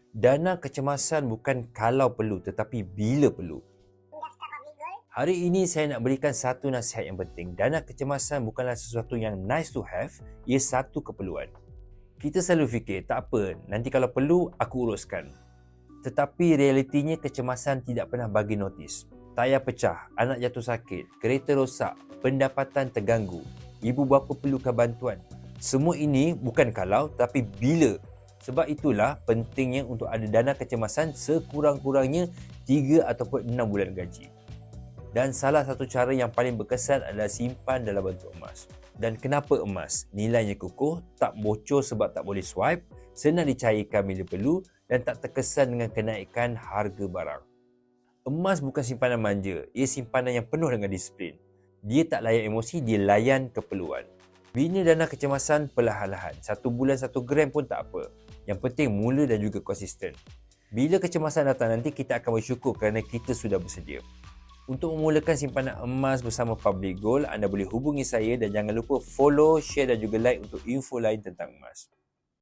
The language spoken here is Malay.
Dana kecemasan bukan kalau perlu tetapi bila perlu. Hari ini saya nak berikan satu nasihat yang penting. Dana kecemasan bukanlah sesuatu yang nice to have, ia satu keperluan. Kita selalu fikir, tak apa, nanti kalau perlu aku uruskan. Tetapi realitinya kecemasan tidak pernah bagi notis. Tayar pecah, anak jatuh sakit, kereta rosak, pendapatan terganggu, ibu bapa perlukan bantuan. Semua ini bukan kalau tapi bila. Sebab itulah pentingnya untuk ada dana kecemasan sekurang-kurangnya 3 ataupun 6 bulan gaji. Dan salah satu cara yang paling berkesan adalah simpan dalam bentuk emas. Dan kenapa emas? Nilainya kukuh, tak bocor sebab tak boleh swipe, senang dicairkan bila perlu dan tak terkesan dengan kenaikan harga barang. Emas bukan simpanan manja, ia simpanan yang penuh dengan disiplin. Dia tak layan emosi, dia layan keperluan. Bina dana kecemasan perlahan-lahan. 1 bulan 1 gram pun tak apa. Yang penting mula dan juga konsisten. Bila kecemasan datang nanti kita akan bersyukur kerana kita sudah bersedia. Untuk memulakan simpanan emas bersama Public Gold, anda boleh hubungi saya dan jangan lupa follow, share dan juga like untuk info lain tentang emas.